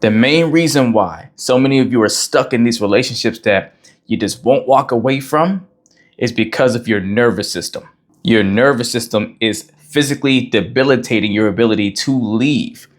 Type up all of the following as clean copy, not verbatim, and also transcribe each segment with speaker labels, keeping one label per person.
Speaker 1: The main reason why so many of you are stuck in these relationships that you just won't walk away from is because of your nervous system. Your nervous system is physically debilitating your ability to leave.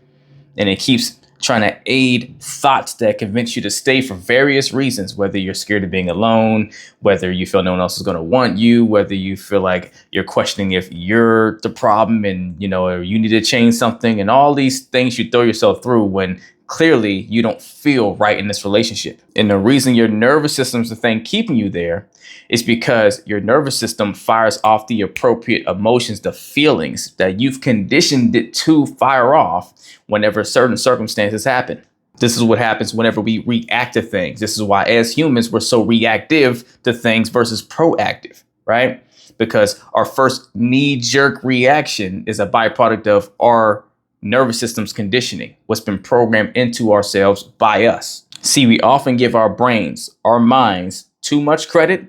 Speaker 1: And it keeps trying to aid thoughts that convince you to stay for various reasons, whether you're scared of being alone, whether you feel no one else is going to want you, whether you feel like you're questioning if you're the problem and, or you need to change something, and all these things you throw yourself through when clearly you don't feel right in this relationship. And the reason your nervous system is the thing keeping you there is because your nervous system fires off the appropriate emotions, the feelings that you've conditioned it to fire off whenever certain circumstances happen. This is what happens whenever we react to things. This is why as humans, we're so reactive to things versus proactive, right? Because our first knee-jerk reaction is a byproduct of our nervous system's conditioning, what's been programmed into ourselves by us. See, we often give our brains, our minds, too much credit,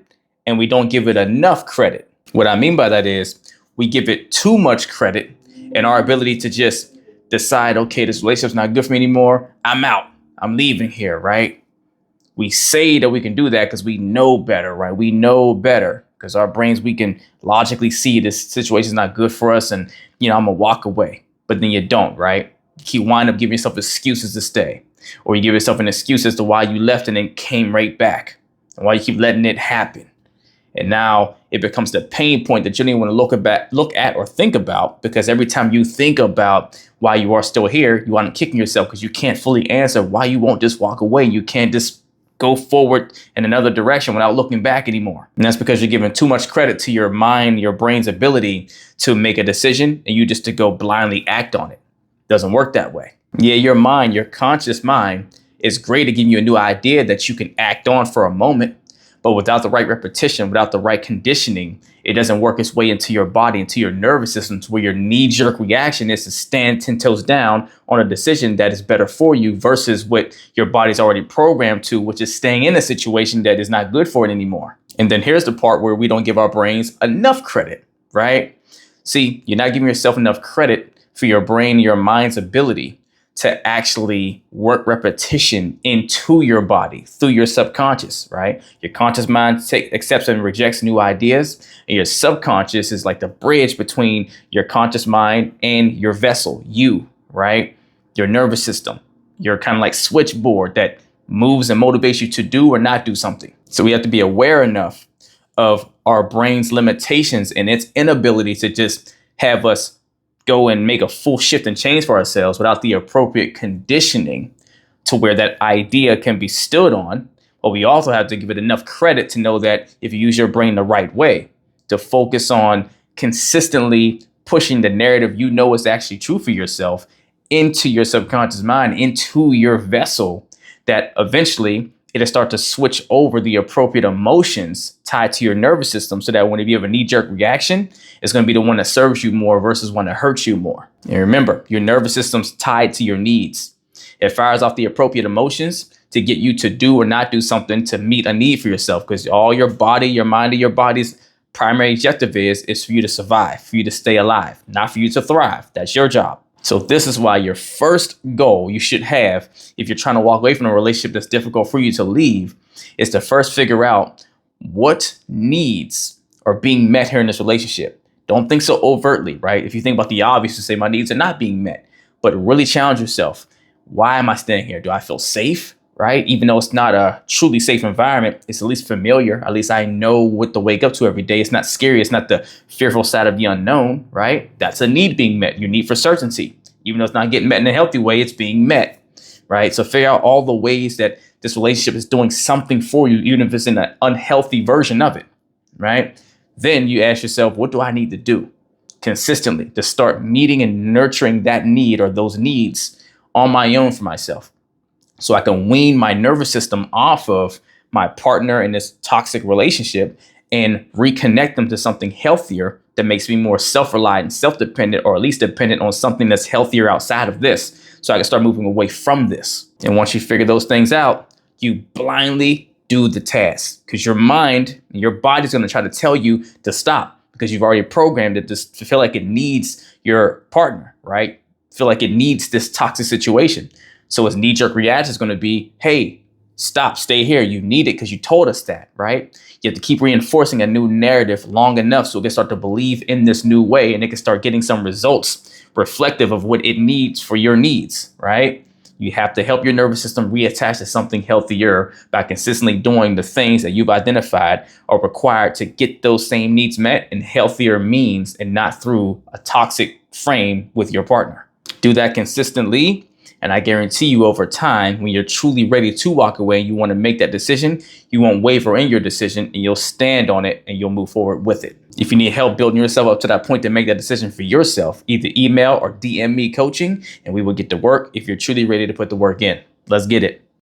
Speaker 1: and we don't give it enough credit. What I mean by that is we give it too much credit in our ability to just decide, okay, this relationship's not good for me anymore. I'm out. I'm leaving here, right? We say that we can do that because we know better, right? We know better because our brains, we can logically see this situation's not good for us and, I'm gonna walk away. But then you don't, right? You wind up giving yourself excuses to stay, or you give yourself an excuse as to why you left and then came right back, and why you keep letting it happen. And now it becomes the pain point that you don't even want to look at or think about, because every time you think about why you are still here, you wind up kicking yourself because you can't fully answer why you won't just walk away. You can't just go forward in another direction without looking back anymore. And that's because you're giving too much credit to your mind, your brain's ability to make a decision, and you just to go blindly act on it. Doesn't work that way. Yeah, your mind, your conscious mind is great at giving you a new idea that you can act on for a moment, but without the right repetition, without the right conditioning, it doesn't work its way into your body, into your nervous system, to where your knee-jerk reaction is to stand 10 toes down on a decision that is better for you versus what your body's already programmed to, which is staying in a situation that is not good for it anymore. And then here's the part where we don't give our brains enough credit, right? See, you're not giving yourself enough credit for your brain, your mind's ability to actually work repetition into your body through your subconscious, right? Your conscious mind accepts and rejects new ideas, and your subconscious is like the bridge between your conscious mind and your vessel, you, right? Your nervous system, your kind of like switchboard that moves and motivates you to do or not do something. So we have to be aware enough of our brain's limitations and its inability to just have us go and make a full shift and change for ourselves without the appropriate conditioning to where that idea can be stood on. But we also have to give it enough credit to know that if you use your brain the right way, to focus on consistently pushing the narrative is actually true for yourself into your subconscious mind, into your vessel, that eventually it'll start to switch over the appropriate emotions tied to your nervous system, so that whenever you have a knee-jerk reaction, it's going to be the one that serves you more versus one that hurts you more. And remember, your nervous system's tied to your needs. It fires off the appropriate emotions to get you to do or not do something to meet a need for yourself, because all your body, your mind, and your body's primary objective is for you to survive, for you to stay alive, not for you to thrive. That's your job. So this is why your first goal you should have, if you're trying to walk away from a relationship that's difficult for you to leave, is to first figure out what needs are being met here in this relationship. Don't think so overtly, right? If you think about the obvious, to say my needs are not being met, but really challenge yourself. Why am I staying here? Do I feel safe, right? Even though it's not a truly safe environment, it's at least familiar. At least I know what to wake up to every day. It's not scary. It's not the fearful side of the unknown, right? That's a need being met. Your need for certainty. Even though it's not getting met in a healthy way, it's being met, right? So figure out all the ways that this relationship is doing something for you, even if it's in an unhealthy version of it, right? Then you ask yourself, what do I need to do consistently to start meeting and nurturing that need or those needs on my own for myself, so I can wean my nervous system off of my partner in this toxic relationship and reconnect them to something healthier that makes me more self-reliant and self-dependent, or at least dependent on something that's healthier outside of this, so I can start moving away from this. And once you figure those things out, you blindly do the task, because your mind and your body's going to try to tell you to stop, because you've already programmed it to feel like it needs your partner, right? Feel like it needs this toxic situation. So his knee-jerk reaction is going to be, hey, stop, stay here. You need it because you told us that, right? You have to keep reinforcing a new narrative long enough so it can start to believe in this new way, and it can start getting some results reflective of what it needs for your needs, right? You have to help your nervous system reattach to something healthier by consistently doing the things that you've identified are required to get those same needs met in healthier means and not through a toxic frame with your partner. Do that consistently, and I guarantee you over time, when you're truly ready to walk away, you want to make that decision, you won't waver in your decision, and you'll stand on it and you'll move forward with it. If you need help building yourself up to that point to make that decision for yourself, either email or DM me coaching, and we will get to work if you're truly ready to put the work in. Let's get it.